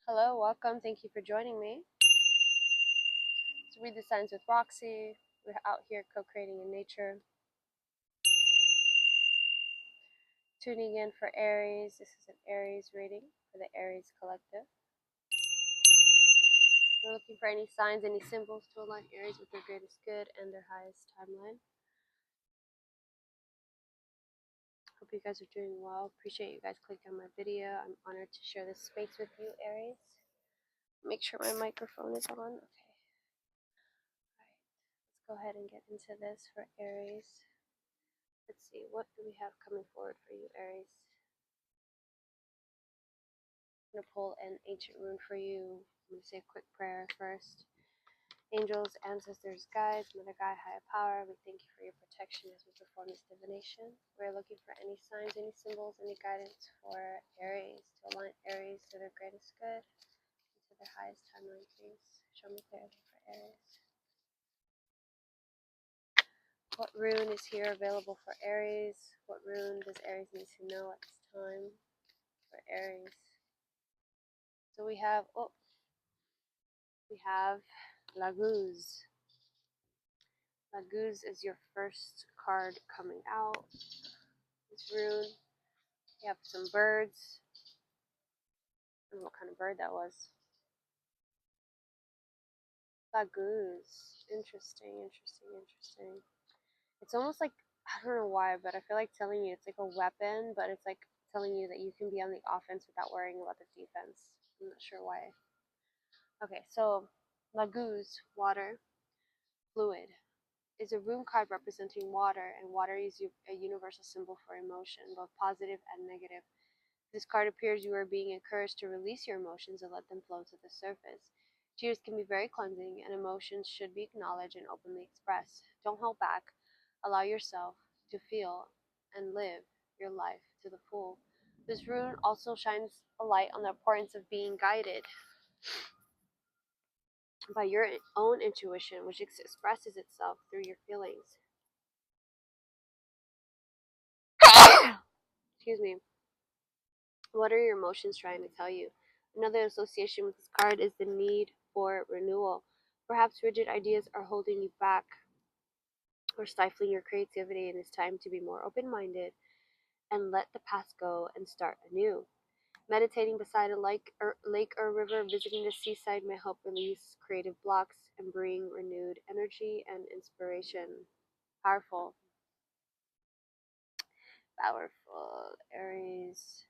Hello, welcome. Thank you for joining me. It's Read the Signs with Roxy. We're out here co-creating in nature. Tuning in for Aries. This is an Aries reading for the Aries Collective. We're looking for any signs, any symbols to align Aries with their greatest good and their highest timeline. Hope you guys are doing well. Appreciate you guys clicking on my video. I'm honored to share this space with you, Aries. Make sure my microphone is on. Okay. Alright. Let's go ahead and get into this for Aries. Let's see, what do we have coming forward for you, Aries? I'm going to pull an ancient rune for you. I'm going to say a quick prayer first. Angels, ancestors, guides, Mother God, higher power, we thank you for your protection as we perform this divination. We're looking for any signs, any symbols, any guidance for Aries, to align Aries to their greatest good, and to their highest timeline, please. Show me clearly for Aries. What rune is here available for Aries? What rune does Aries need to know at this time for Aries? So we have Laguz. Laguz is your first card coming out. This rune. You have some birds. I don't know what kind of bird that was. Laguz. Interesting. It's almost like, I don't know why, but I feel like telling you it's like a weapon, but it's like telling you that you can be on the offense without worrying about the defense. I'm not sure why. Okay, so Laguz, water, fluid, is a rune card representing water, and water is a universal symbol for emotion, both positive and negative. This card appears you are being encouraged to release your emotions and let them flow to the surface. Tears can be very cleansing, and emotions should be acknowledged and openly expressed. Don't hold back. Allow yourself to feel and live your life to the full. This rune also shines a light on the importance of being guided by your own intuition, which expresses itself through your feelings. Excuse me. What are your emotions trying to tell you? Another association with this card is the need for renewal. Perhaps rigid ideas are holding you back or stifling your creativity, and it's time to be more open-minded and let the past go and start anew. Meditating beside a lake or river, visiting the seaside may help release creative blocks and bring renewed energy and inspiration. Powerful, Aries.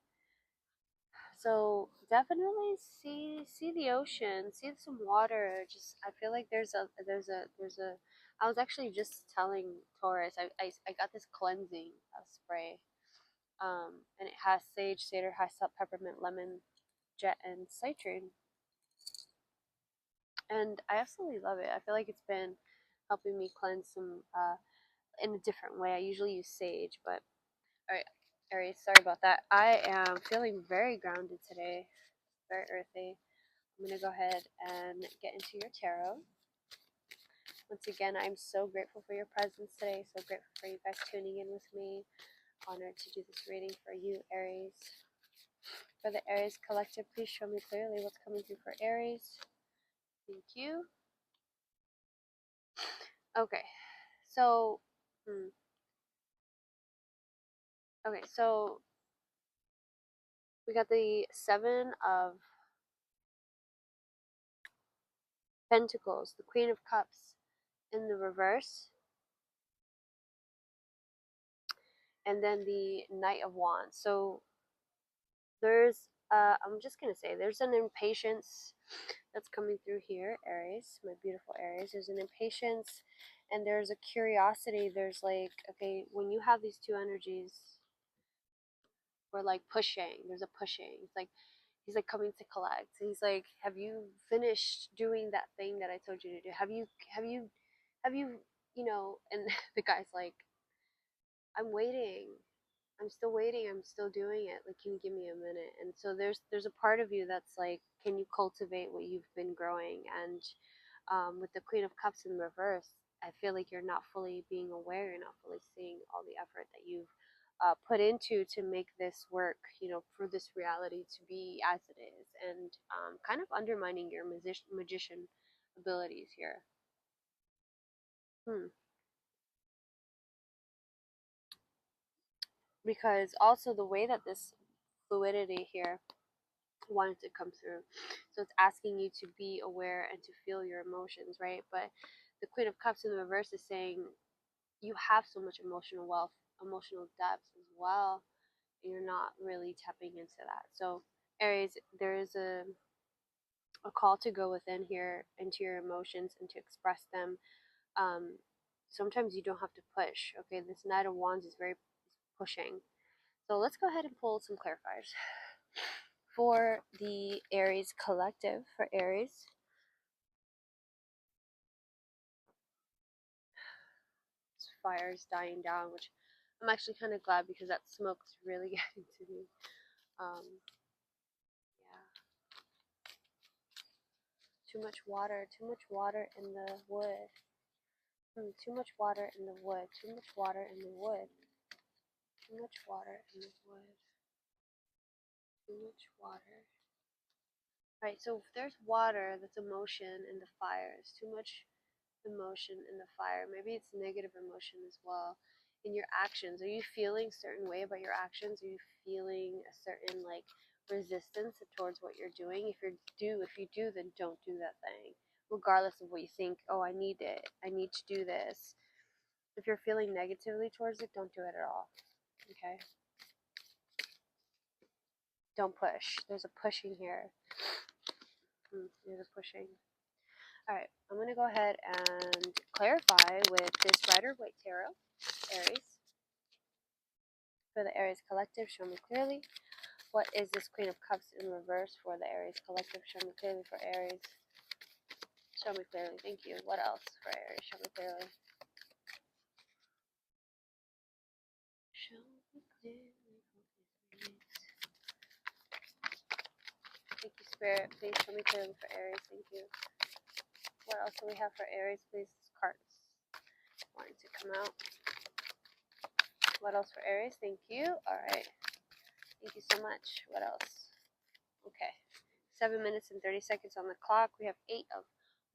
So definitely see the ocean, see some water. Just I feel like there's a. I was actually just telling Taurus I got this cleansing spray, and it has sage, cedar, hyssop, peppermint, lemon, jet, and citrine, and I absolutely love it. I feel like it's been helping me cleanse some in a different way. I usually use sage, but all right, Aries, sorry about that. I am feeling very grounded today, very earthy. I'm going to go ahead and get into your tarot. Once again, I'm so grateful for your presence today. So grateful for you guys tuning in with me. Honored to do this reading for you, Aries. For the Aries Collective, please show me clearly what's coming through for Aries. Thank you. Okay, so, okay, so we got the Seven of Pentacles, the Queen of Cups in the reverse, and then the Knight of Wands. So there's I'm just gonna say there's an impatience that's coming through here, Aries, my beautiful Aries. There's an impatience and there's a curiosity. There's like, okay, when you have these two energies, we're like pushing. There's a pushing. It's like he's like coming to collect. He's like, have you finished doing that thing that I told you to do? Have you you know? And the guy's like, I'm waiting. I'm still waiting. I'm still doing it. Like, can you give me a minute? And so there's a part of you that's like, can you cultivate what you've been growing? And with the Queen of Cups in reverse, I feel like you're not fully being aware. You're not fully seeing all the effort that you've put into to make this work, for this reality to be as it is, and kind of undermining your magician abilities here. Hmm. Because also the way that this fluidity here wanted to come through, so it's asking you to be aware and to feel your emotions, right? But the Queen of Cups in the reverse is saying you have so much emotional wealth, emotional depth as well. You're not really tapping into that. So Aries, there is a call to go within here into your emotions and to express them. um, Sometimes you don't have to push. Okay, this Knight of Wands is very pushing. So let's go ahead and pull some clarifiers for the Aries collective. For Aries, this fire is dying down, which I'm actually kind of glad because that smoke's really getting to me. Yeah, too much water in the wood. Too much water in the wood, too much water in the wood, too much water in the wood, too much water. Right, so if there's water, that's emotion in the fire. There's too much emotion in the fire. Maybe it's negative emotion as well. In your actions, are you feeling a certain way about your actions? Are you feeling a certain resistance towards what you're doing? If you do, then don't do that thing. Regardless of what you think, oh, I need it. I need to do this. If you're feeling negatively towards it, don't do it at all. Okay? Don't push. There's a pushing here. There's a pushing. Alright, I'm going to go ahead and clarify with this Rider-Waite Tarot, Aries. For the Aries collective, show me clearly. What is this Queen of Cups in reverse for the Aries collective? Show me clearly for Aries. Show me clearly. Thank you. What else for Aries? Show me clearly. Show me clearly. Thank you, Spirit. Please show me clearly for Aries. Thank you. What else do we have for Aries? Please, cards wanting to come out. What else for Aries? Thank you. All right. Thank you so much. What else? Okay. 7 minutes and 30 seconds on the clock. We have 8 of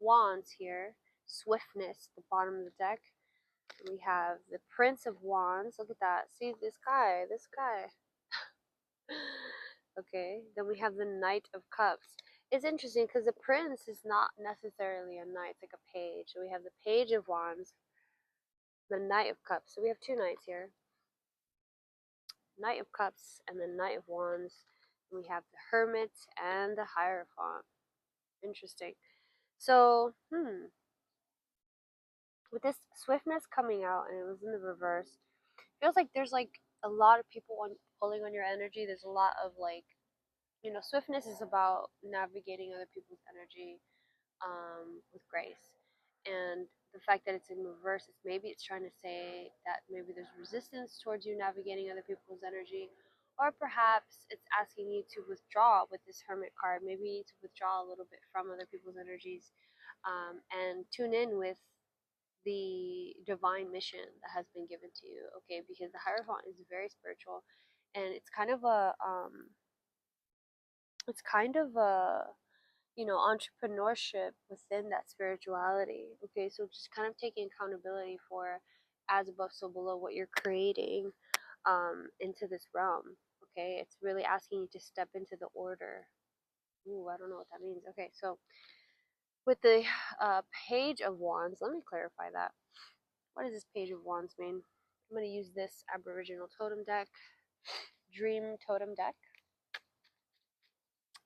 Wands here. Swiftness at the bottom of the deck. We have the Prince of Wands. Look at that. See this guy. This guy. Okay. Then we have the Knight of Cups. It's interesting because the Prince is not necessarily a knight. It's like a page. So we have the Page of Wands, the Knight of Cups. So we have 2 knights here. Knight of Cups and the Knight of Wands. And we have the Hermit and the Hierophant. Interesting. So, with this swiftness coming out and it was in the reverse, feels like there's a lot of people pulling on your energy. There's a lot of swiftness is about navigating other people's energy with grace, and the fact that it's in reverse is maybe it's trying to say that maybe there's resistance towards you navigating other people's energy, or perhaps it's asking you to withdraw with this Hermit card. Maybe you need to withdraw a little bit from other people's energies, and tune in with the divine mission that has been given to you. Okay, because the Hierophant is very spiritual, and it's kind of a entrepreneurship within that spirituality. Okay, so just kind of taking accountability for as above so below what you're creating into this realm. Okay, it's really asking you to step into the order. Ooh, I don't know what that means. Okay, so with the Page of Wands, let me clarify that. What does this Page of Wands mean? I'm going to use this Aboriginal Totem deck, Dream Totem deck,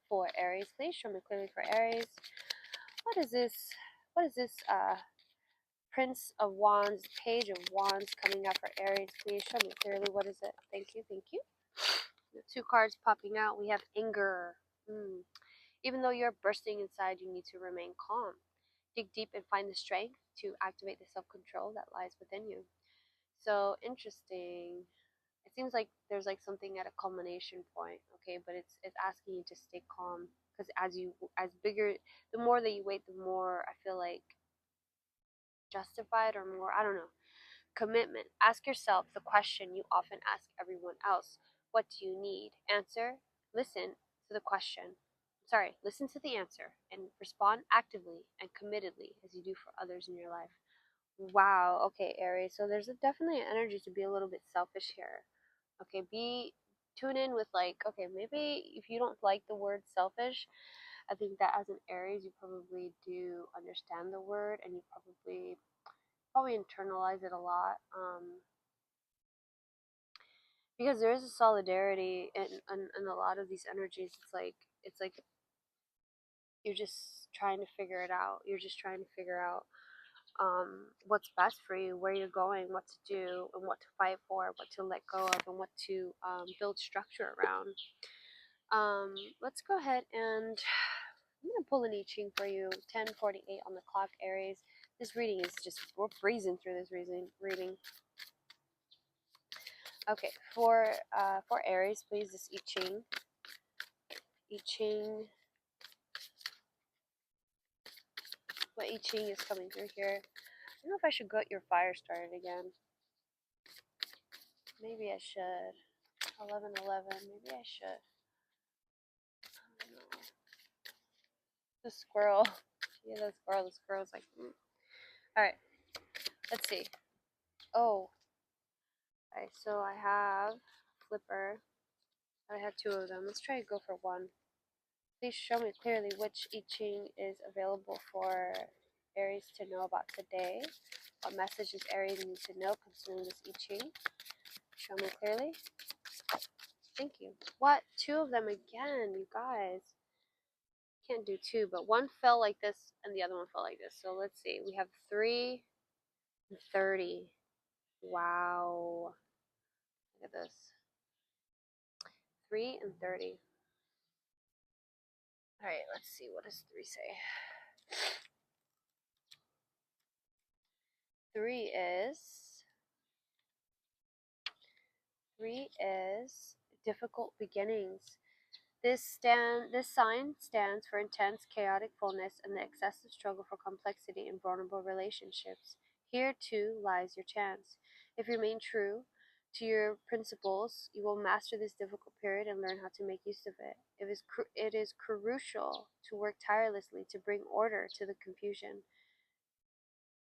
for Aries. Please show me clearly for Aries. What is this? What is this Prince of Wands, Page of Wands coming up for Aries? Please show me clearly. What is it? Thank you. Thank you. The 2 cards popping out. We have anger. Even though you're bursting inside, you need to remain calm. Dig deep and find the strength to activate the self-control that lies within you. So interesting. It seems like there's something at a culmination point, okay, but it's asking you to stay calm, because the more that you wait, the more I feel like justified, or more, I don't know, Commitment. Ask yourself the question you often ask everyone else. What do you need? Answer. Listen to the question. Listen to the answer and respond actively and committedly as you do for others in your life. Wow. Okay, Aries. So there's definitely an energy to be a little bit selfish here. Okay, tune in with like, okay, maybe if you don't like the word selfish, I think that as an Aries, you probably do understand the word and you probably internalize it a lot. Because there is a solidarity in a lot of these energies. It's like you're just trying to figure it out. You're just trying to figure out what's best for you, where you're going, what to do, and what to fight for, what to let go of, and what to build structure around. Let's go ahead and I'm gonna pull an I Ching for you. 10:48 on the clock, Aries. This reading is just we're breezing through this reading. Okay, for Aries, please this I Ching. I Ching. What I Ching is coming through here? I don't know if I should get your fire started again. Maybe I should. 11:11. Maybe I should. I don't know. The squirrel. Yeah, the squirrel. The squirrel's like. Alright, let's see. Oh. Alright, so I have Flipper. I have two of them. Let's try to go for one. Please show me clearly which I Ching is available for Aries to know about today. What messages Aries need to know concerning this I Ching? Show me clearly. Thank you. What? Two of them again, you guys. Can't do two, but one fell like this and the other one fell like this. So let's see. We have 3 and 30. Wow. Look at this. 3 and 30. Alright, let's see. What does 3 say? 3 is difficult beginnings. This sign stands for intense chaotic fullness and the excessive struggle for complexity in vulnerable relationships. Here too lies your chance. If you remain true to your principles, you will master this difficult period and learn how to make use of it. It is crucial to work tirelessly to bring order to the confusion.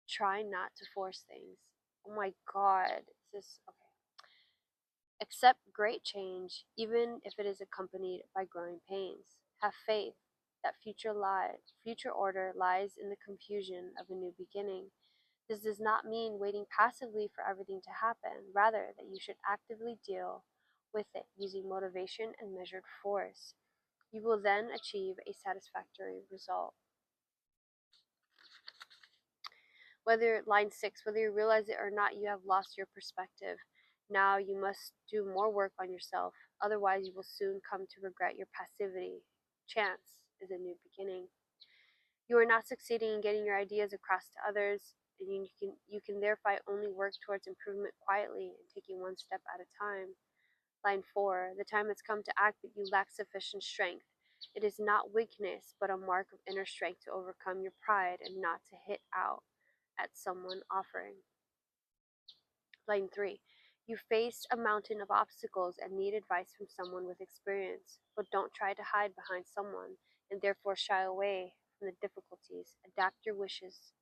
Try not to force things. Oh my God, is this okay? Accept great change, even if it is accompanied by growing pains. Have faith that future order lies in the confusion of a new beginning. This does not mean waiting passively for everything to happen, rather that you should actively deal with it using motivation and measured force. You will then achieve a satisfactory result. Line 6, whether you realize it or not, you have lost your perspective. Now you must do more work on yourself. Otherwise, you will soon come to regret your passivity. Chance is a new beginning. You are not succeeding in getting your ideas across to others, and you can therefore only work towards improvement quietly and taking one step at a time. Line 4, the time has come to act, but you lack sufficient strength. It is not weakness, but a mark of inner strength to overcome your pride and not to hit out at someone offering. Line 3. You faced a mountain of obstacles and need advice from someone with experience, but don't try to hide behind someone and therefore shy away from the difficulties. Adapt your wishes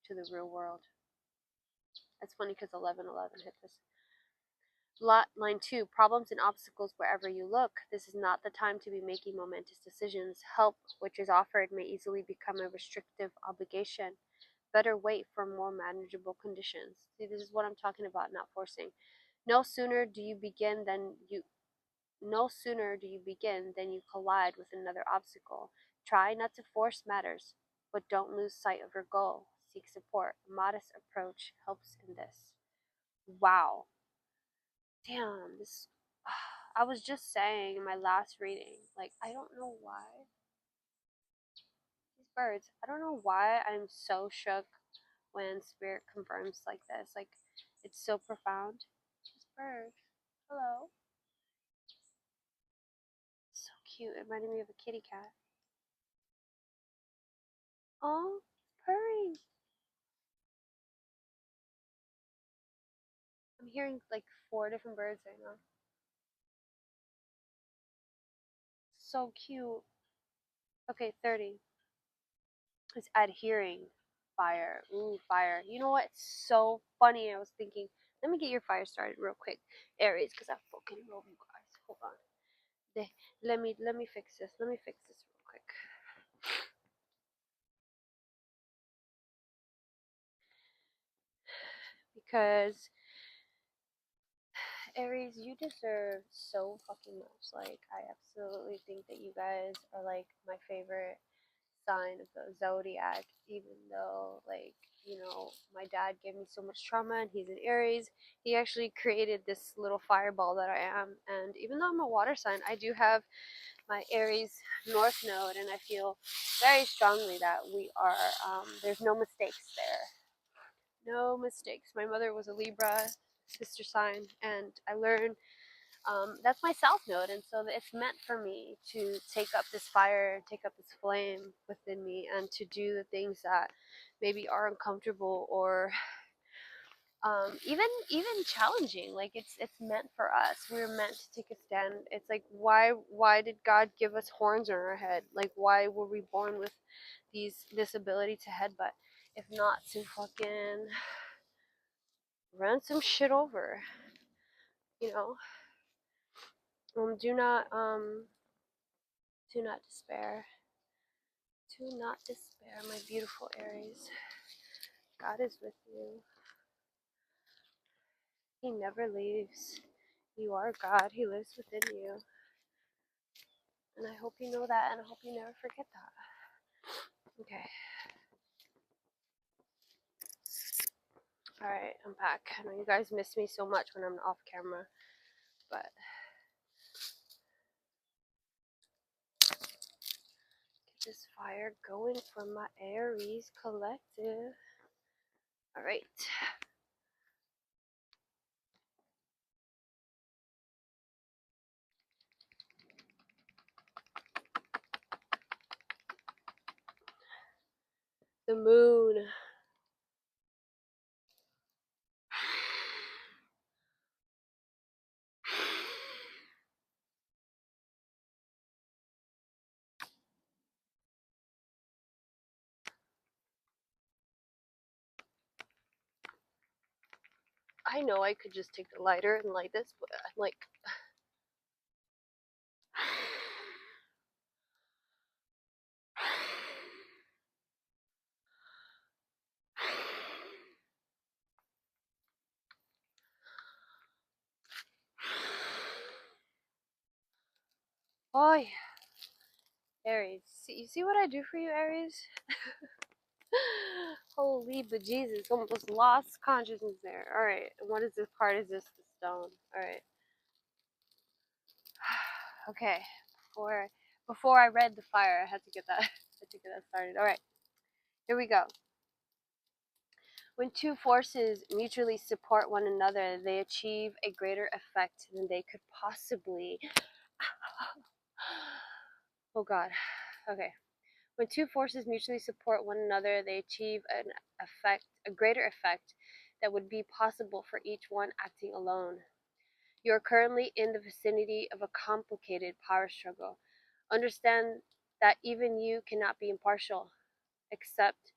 to the real world. That's funny because 11:11 hit this. Line 2. Problems and obstacles wherever you look. This is not the time to be making momentous decisions. Help which is offered may easily become a restrictive obligation. Better wait for more manageable conditions. See, this is what I'm talking about, not forcing. No sooner do you begin than you collide with another obstacle. Try not to force matters, but don't lose sight of your goal. Seek support. A modest approach helps in this. Wow. Damn, this I was just saying in my last reading, like I don't know why these birds, I don't know why I'm so shook when spirit confirms like this. Like it's so profound. This bird. Hello. So cute. It reminded me of a kitty cat. Oh, purring. hearing like 4 different birds right now. So cute. Okay, 30. It's adhering. Fire. Ooh, fire. You know what? It's so funny. I was thinking, let me get your fire started real quick, Aries, because I fucking love you guys. Hold on. Let me fix this. Let me fix this real quick. Because Aries, you deserve so fucking much. Like, I absolutely think that you guys are like my favorite sign of the zodiac, even though, like, my dad gave me so much trauma and he's an Aries. He actually created this little fireball that I am. And even though I'm a water sign, I do have my Aries North Node, and I feel very strongly that we are, there's no mistakes there. No mistakes. My mother was a Libra sister sign, and I learned that's my south node, and so it's meant for me to take up this fire, take up this flame within me, and to do the things that maybe are uncomfortable or even challenging. Like it's meant for us. We're meant to take a stand. It's like why did God give us horns on our head? Like why were we born with this ability to headbutt? If not to fucking run some shit over, you know. Do not despair. Do not despair, my beautiful Aries. God is with you. He never leaves. You are God. He lives within you. And I hope you know that, and I hope you never forget that. Okay. Alright, I'm back. I know you guys miss me so much when I'm off camera, but get this fire going for my Aries collective. Alright. The moon. I know I could just take the lighter and light this, but I'm like, oh yeah. Aries. You see what I do for you, Aries? Holy bejesus, almost lost consciousness there. Alright, what is this card? Is this the stone? Alright. Okay. Before I read the fire, I had to get that started. Alright. Here we go. When two forces mutually support one another, they achieve a greater effect than they could possibly. Oh god. Okay. When two forces mutually support one another, they achieve a greater effect that would be possible for each one acting alone. You are currently in the vicinity of a complicated power struggle. Understand that even you cannot be impartial. Accept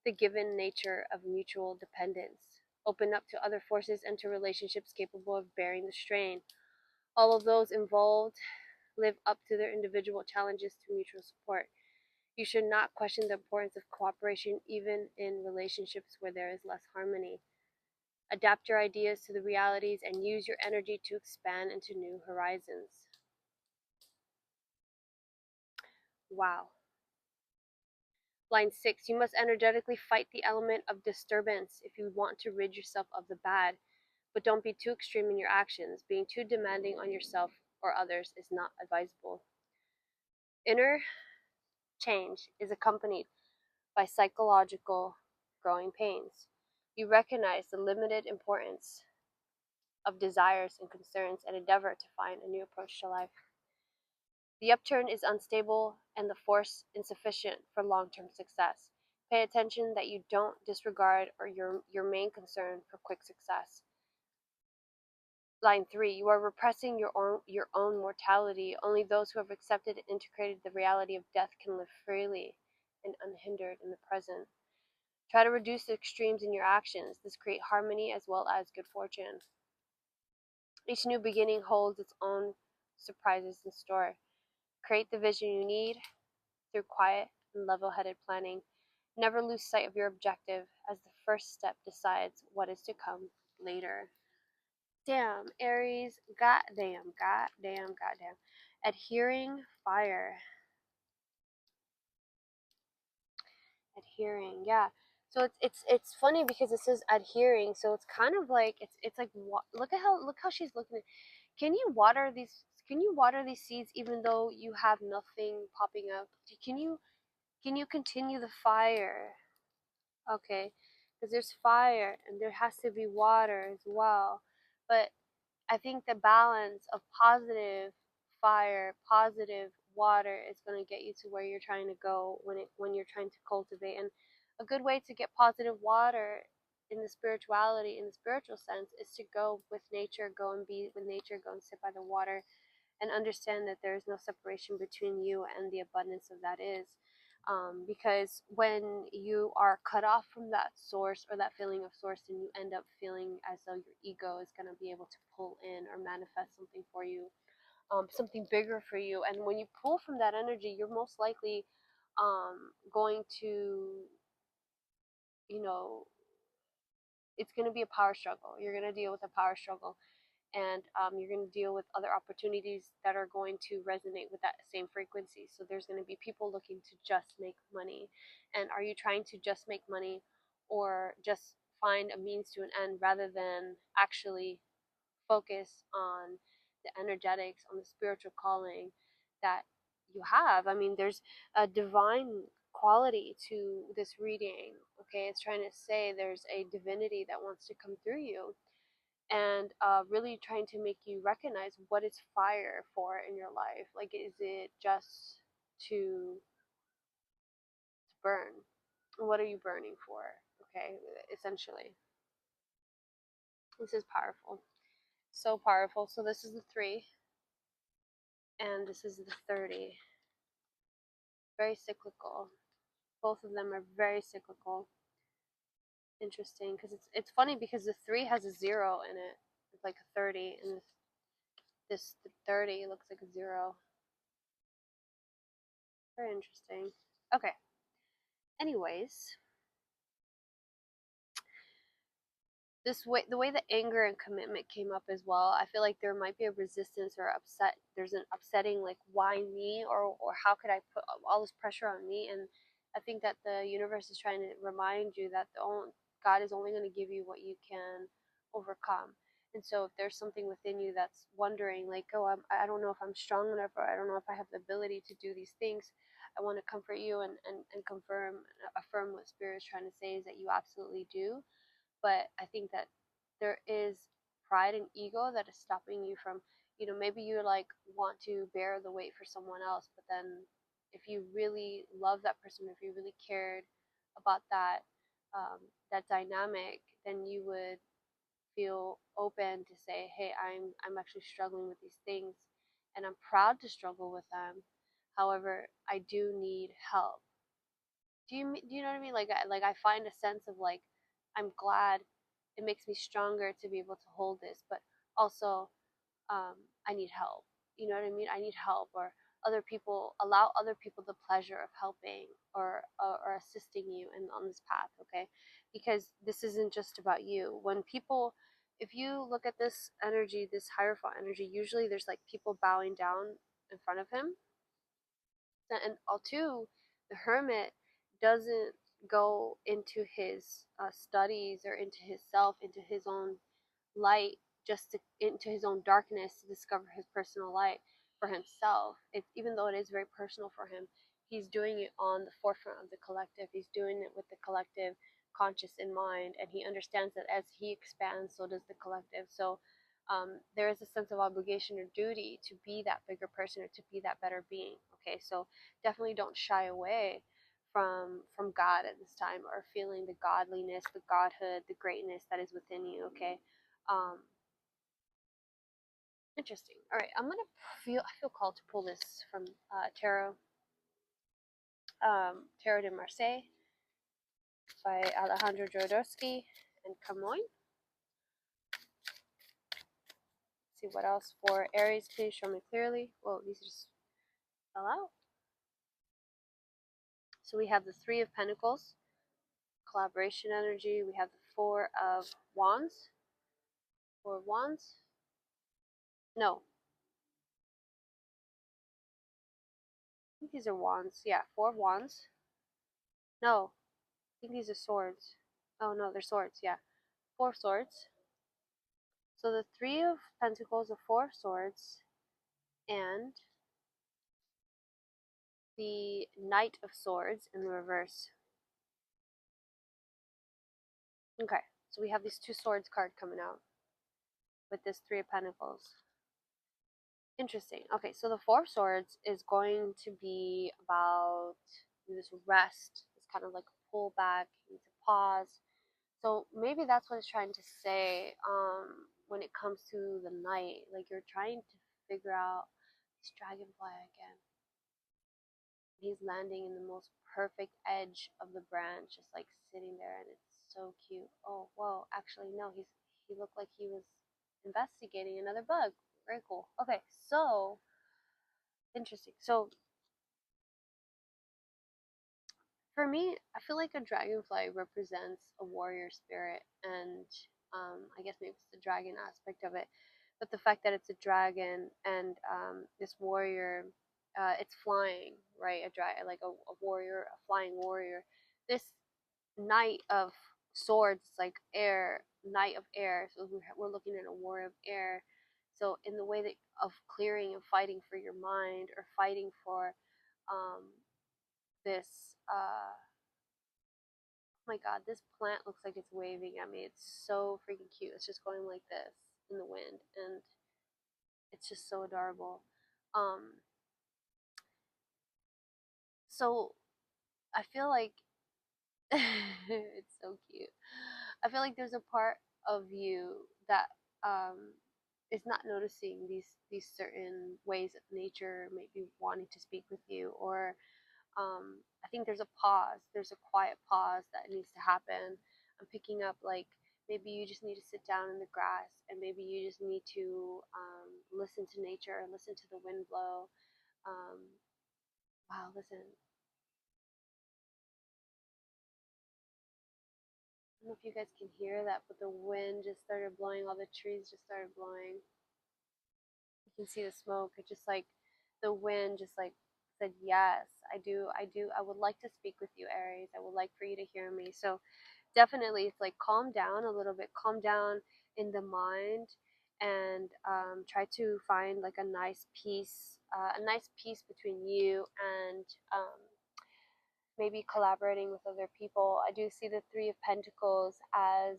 the given nature of mutual dependence. Open up to other forces and to relationships capable of bearing the strain. All of those involved live up to their individual challenges to mutual support. You should not question the importance of cooperation even in relationships where there is less harmony. Adapt your ideas to the realities and use your energy to expand into new horizons. Wow. Line 6. You must energetically fight the element of disturbance if you want to rid yourself of the bad, but don't be too extreme in your actions. Being too demanding on yourself or others is not advisable. Inner change is accompanied by psychological growing pains. You recognize the limited importance of desires and concerns and endeavor to find a new approach to life. The upturn is unstable and the force insufficient for long-term success. Pay attention that you don't disregard or your main concern for quick success. Line 3, you are repressing your own mortality. Only those who have accepted and integrated the reality of death can live freely and unhindered in the present. Try to reduce the extremes in your actions. This creates harmony as well as good fortune. Each new beginning holds its own surprises in store. Create the vision you need through quiet and level-headed planning. Never lose sight of your objective, as the first step decides what is to come later. Damn, Aries, goddamn, goddamn, goddamn. Adhering fire. Adhering, yeah. So it's funny because it says adhering, so it's kind of like it's like look how she's looking at. Can you water these? Can you water these seeds even though you have nothing popping up? Can you continue the fire? Okay, because there's fire and there has to be water as well, but I think the balance of positive fire, positive water is going to get you to where you're trying to go when you're trying to cultivate. And a good way to get positive water in the spirituality, in the spiritual sense, is to go with nature, go and be with nature, go and sit by the water, and understand that there is no separation between you and the abundance of that is. Because when you are cut off from that source or that feeling of source, and you end up feeling as though your ego is going to be able to pull in or manifest something for you, something bigger for you. And when you pull from that energy, you're most likely going to, you know, it's going to be a power struggle. You're going to deal with a power struggle, and you're going to deal with other opportunities that are going to resonate with that same frequency. So there's going to be people looking to just make money. And are you trying to just make money, or just find a means to an end, rather than actually focus on the energetics, on the spiritual calling that you have? I mean, there's a divine quality to this reading. Okay, it's trying to say there's a divinity that wants to come through you, and really trying to make you recognize what is fire for in your life. Like, is it just to burn? What are you burning for? Okay, essentially, this is powerful, so powerful. So this is the 3, and this is the 30. Very cyclical. Both of them are very cyclical. Interesting, because it's funny because the 3 has a 0 in it. It's like a 30, and this 30 looks like a 0. Very interesting. Okay. Anyways, the way the anger and commitment came up as well, I feel like there might be a resistance or upset. There's an upsetting, like, why me, or how could I put all this pressure on me? And I think that the universe is trying to remind you that God is only going to give you what you can overcome. And so if there's something within you that's wondering, like, oh, I don't know if I'm strong enough, or I don't know if I have the ability to do these things, I want to comfort you and confirm, affirm what Spirit is trying to say is that you absolutely do. But I think that there is pride and ego that is stopping you from, maybe you like want to bear the weight for someone else, but then if you really love that person, if you really cared about um, that dynamic, then you would feel open to say, hey, I'm actually struggling with these things, and I'm proud to struggle with them. However, I do need help. Do you know what I mean? Like I find a sense of, like, I'm glad, it makes me stronger to be able to hold this, but also, um, I need help. You know what I mean? I need help, or allow other people the pleasure of helping, or assisting you on this path. Okay, because this isn't just about you. When people, if you look at this energy, this hierophant energy, usually there's like people bowing down in front of him. And all too, the hermit doesn't go into his studies, or into his self, into his own light, into his own darkness, to discover his personal light for himself. Even though it is very personal for him, he's doing it on the forefront of the collective. He's doing it with the collective conscious in mind, and he understands that as he expands, so does the collective. So there is a sense of obligation or duty to be that bigger person, or to be that better being. Okay, so definitely don't shy away from God at this time, or feeling the godliness, the godhood, the greatness that is within you. Okay, um, Interesting. All right, I feel called to pull this from Tarot de Marseille by Alejandro Jodorowsky and Camoin. See what else for Aries. Please show me clearly. Whoa, these just fell out. So we have the Three of Pentacles, collaboration energy. We have the Four of Wands. Four of Wands. No, I think these are wands. Yeah, Four of Wands. No, I think these are swords. Oh no, they're swords. Yeah, Four of Swords. So the Three of Pentacles, the Four of Swords, and the Knight of Swords in the reverse. Okay, so we have these two swords card coming out with this Three of Pentacles. Interesting. Okay, so the Four of Swords is going to be about this rest, this kind of like a pull back, you need to pause. So maybe that's what it's trying to say when it comes to the night. Like you're trying to figure out this dragonfly again. He's landing in the most perfect edge of the branch, just like sitting there, and it's so cute. Oh, whoa! Actually, no, he looked like he was investigating another bug. Very cool. Okay, so interesting. So for me, I feel like a dragonfly represents a warrior spirit, and I guess maybe it's the dragon aspect of it. But the fact that it's a dragon and this warrior, it's flying, right? Like a warrior, a flying warrior. This knight of swords, like air, knight of air. So we're looking at a war of air. So in the way that of clearing and fighting for your mind, or fighting for um, this. Oh my god, this plant looks like it's waving at me. It's so freaking cute. It's just going like this in the wind, and it's just so adorable. Um, so I feel like it's so cute. I feel like there's a part of you that is not noticing these certain ways that nature may be wanting to speak with you, or I think there's a pause. There's a quiet pause that needs to happen. I'm picking up like maybe you just need to sit down in the grass, and maybe you just need to listen to nature, listen to the wind blow. Um, wow, listen. I don't know if you guys can hear that, but the wind just started blowing. All the trees just started blowing. You can see the smoke. It just like the wind just like said, yes, I would like to speak with you, Aries. I would like for you to hear me. So definitely it's like calm down a little bit, calm down in the mind, and try to find like a nice peace between you and maybe collaborating with other people. I do see the Three of Pentacles as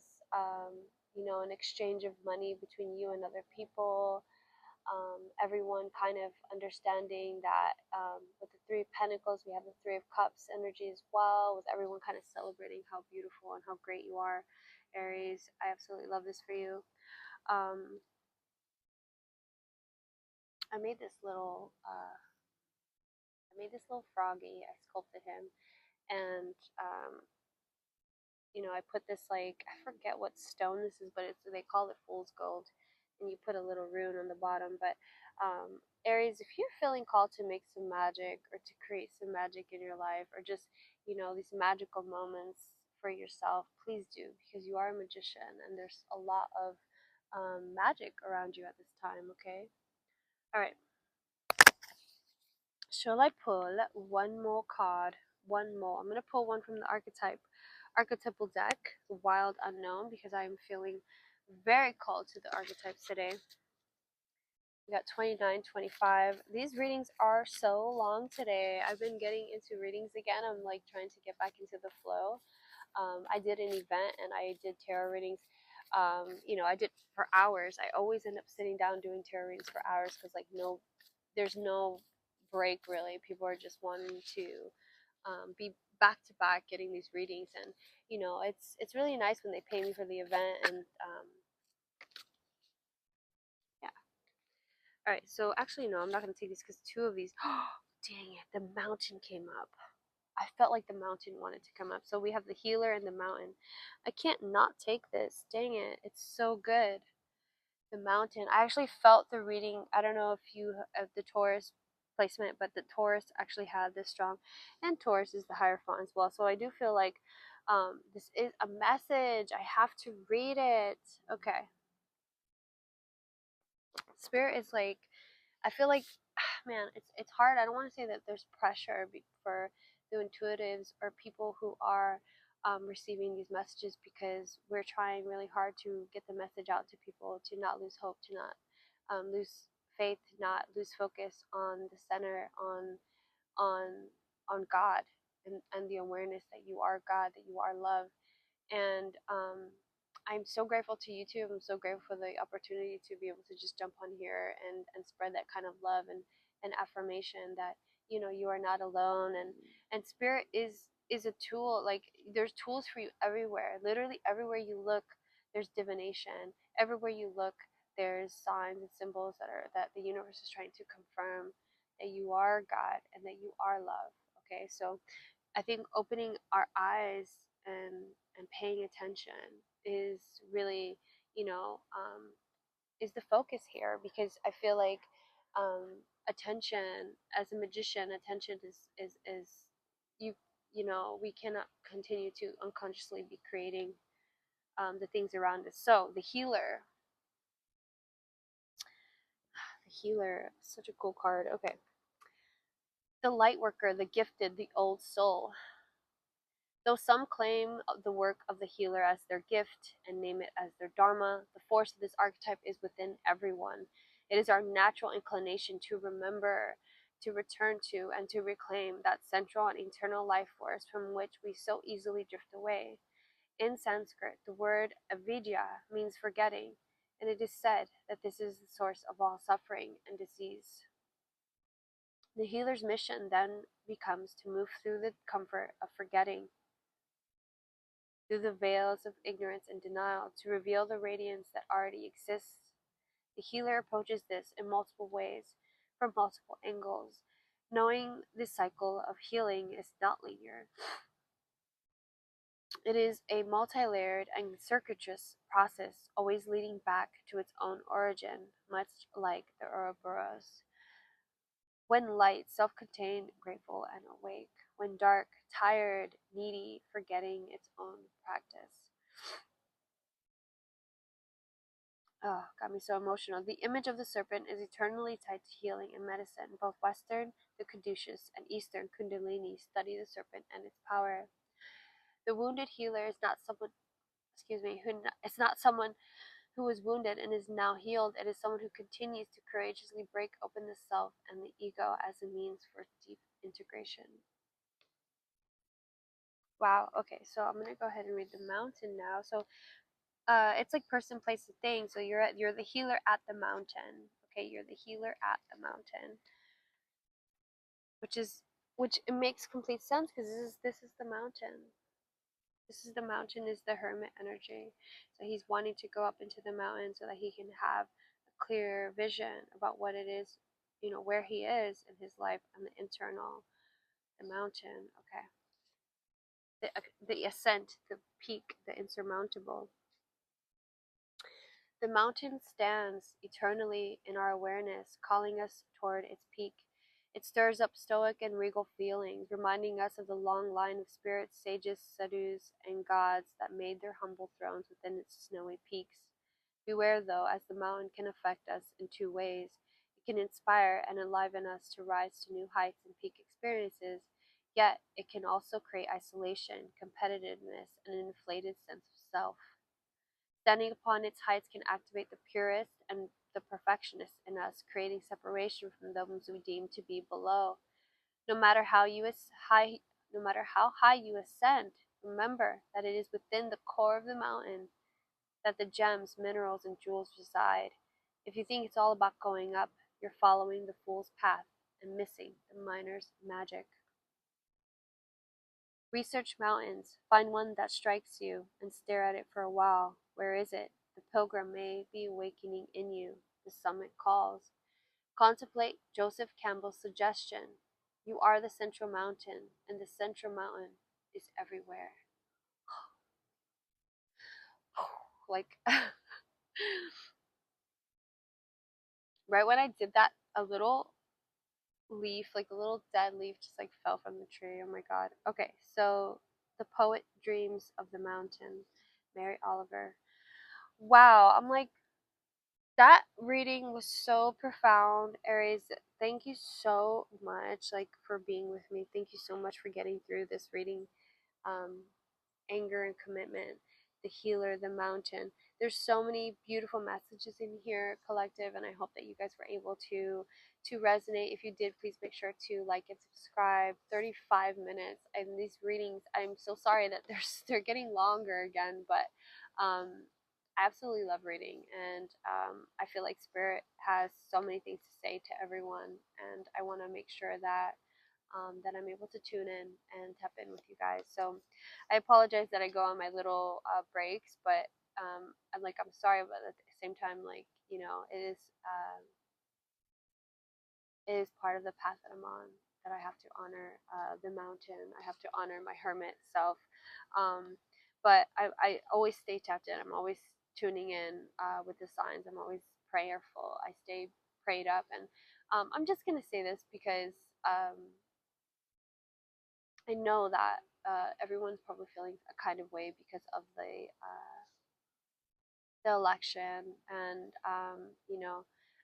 an exchange of money between you and other people. Everyone kind of understanding that with the Three of Pentacles, we have the Three of Cups energy as well, with everyone kind of celebrating how beautiful and how great you are, Aries. I absolutely love this for you. Um, I made this little froggy. I sculpted him, and I put this, like, I forget what stone this is, but they call it fool's gold, and you put a little rune on the bottom. But Aries, if you're feeling called to make some magic, or to create some magic in your life, or just these magical moments for yourself, please do, because you are a magician, and there's a lot of magic around you at this time. Okay. All right. Shall I pull one more card? One more. I'm going to pull one from the archetypal deck, the Wild Unknown, because I'm feeling very called to the archetypes today. We got 29, 25. These readings are so long today. I've been getting into readings again. I'm like trying to get back into the flow. I did an event and I did tarot readings. I did for hours. I always end up sitting down doing tarot readings for hours, because there's no break really. People are just wanting to be back to back getting these readings, and it's really nice when they pay me for the event, and yeah. All right, so actually, no, I'm not going to take these because two of these. Dang it, the mountain came up. I felt like the mountain wanted to come up. So we have the healer and the mountain. I can't not take this. Dang it, it's so good. The mountain. I actually felt the reading. I don't know if you have the Taurus placement, but the Taurus actually had this strong, and Taurus is the Hierophant as well. So I do feel like this is a message. I have to read it. Okay. Spirit is like, I feel like, man, it's hard. I don't want to say that there's pressure for the intuitives or people who are receiving these messages, because we're trying really hard to get the message out to people, to not lose hope, to not lose faith, to not lose focus on the center, on on God, and the awareness that you are God, that you are love. And I'm so grateful to YouTube. I'm so grateful for the opportunity to be able to just jump on here and spread that kind of love and affirmation that, you know, you are not alone. And spirit is a tool. Like, there's tools for you everywhere. Literally everywhere you look, there's divination. Everywhere you look, there's signs and symbols that the universe is trying to confirm that you are God and that you are love. Okay, so I think opening our eyes and paying attention is really, you know, is the focus here, because I feel like attention, as a magician, attention is you you know, we cannot continue to unconsciously be creating the things around us. So the healer, such a cool card. Okay, the light worker, the gifted, the old soul. Though some claim the work of the healer as their gift and name it as their dharma, the force of this archetype is within everyone. It is our natural inclination to remember, to return to, and to reclaim that central and eternal life force from which we so easily drift away. In Sanskrit, the word avidya means forgetting, and it is said that this is the source of all suffering and disease. The healer's mission then becomes to move through the comfort of forgetting, through the veils of ignorance and denial, to reveal the radiance that already exists. The healer approaches this in multiple ways, from multiple angles. Knowing this cycle of healing is not linear. It is a multi-layered and circuitous process, always leading back to its own origin, much like the Ouroboros. When light, self-contained, grateful, and awake. When dark, tired, needy, forgetting its own practice. Oh, got me so emotional. The image of the serpent is eternally tied to healing and medicine. Both Western, the Caduceus, and Eastern Kundalini study the serpent and its power. The wounded healer is not someone, it's not someone who was wounded and is now healed. It is someone who continues to courageously break open the self and the ego as a means for deep integration. Wow. Okay, so I'm gonna go ahead and read the mountain now. So it's like person, place, and thing. So you're the healer at the mountain. Okay, you're the healer at the mountain, which it makes complete sense, because this is the mountain. This is the mountain, is the hermit energy. So he's wanting to go up into the mountain so that he can have a clear vision about what it is, you know, where he is in his life and the internal, the mountain. Okay, the ascent, the peak, the insurmountable. The mountain stands eternally in our awareness, calling us toward its peak. It stirs up stoic and regal feelings, reminding us of the long line of spirits, sages, sadhus, and gods that made their humble thrones within its snowy peaks. Beware, though, as the mountain can affect us in two ways. It can inspire and enliven us to rise to new heights and peak experiences, yet it can also create isolation, competitiveness, and an inflated sense of self. Standing upon its heights can activate the purest and the perfectionist in us, creating separation from those we deem to be below. No matter how high, no matter how high you ascend, remember that it is within the core of the mountain that the gems, minerals, and jewels reside. If you think it's all about going up, you're following the fool's path and missing the miner's magic. Research mountains, find one that strikes you, and stare at it for a while. Where is it? The pilgrim may be awakening in you. The summit calls. Contemplate Joseph Campbell's suggestion. You are the central mountain, and the central mountain is everywhere. Like, right when I did that, a little leaf, like a little dead leaf, just like fell from the tree. Oh my god. Okay, so the poet dreams of the mountain, Mary Oliver. Wow, I'm like, that reading was so profound, Aries. Thank you so much, like, for being with me. Thank you so much for getting through this reading. Um, Anger and commitment, the healer, the mountain. There's so many beautiful messages in here, collective, and I hope that you guys were able to resonate. If you did, please make sure to like and subscribe. 35 minutes, and these readings, I'm so sorry that they're getting longer again, but I absolutely love reading, and I feel like Spirit has so many things to say to everyone, and I want to make sure that I'm able to tune in and tap in with you guys. So I apologize that I go on my little breaks, but I'm sorry, but at the same time, like, it is part of the path that I'm on, that I have to honor the mountain. I have to honor my hermit self. But I always stay tapped in. I'm always tuning in with the signs. I'm always prayerful. I stay prayed up. And I'm just going to say this because I know that everyone's probably feeling a kind of way because of the election, and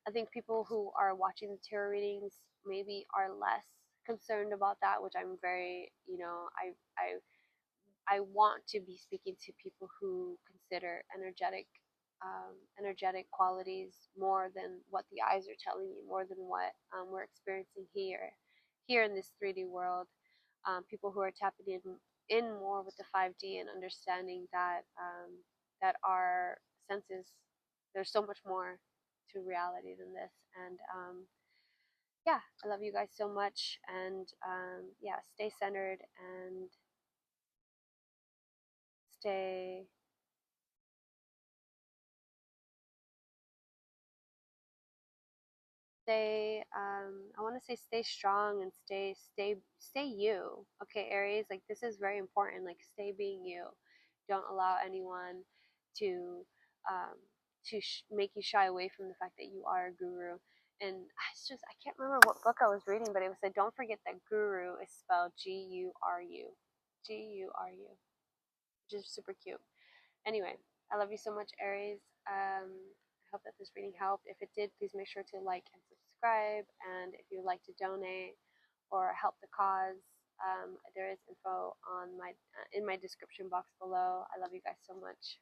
I think people who are watching the tarot readings maybe are less concerned about that, which I'm very, I want to be speaking to people who consider energetic qualities more than what the eyes are telling me, more than what we're experiencing here in this 3D world. People who are tapping in more with the 5D and understanding that our senses, there's so much more to reality than this. And yeah, I love you guys so much, and yeah, stay centered and stay I want to say stay strong and stay you. Okay, Aries, like, this is very important. Like, stay being you. Don't allow anyone to um make you shy away from the fact that you are a guru. And I can't remember what book I was reading, but it was like, don't forget that guru is spelled Guru. Guru, which is super cute. Anyway, I love you so much, Aries. I hope that this reading helped. If it did, please make sure to like and subscribe. And if you'd like to donate or help the cause, there is info on my in my description box below. I love you guys so much.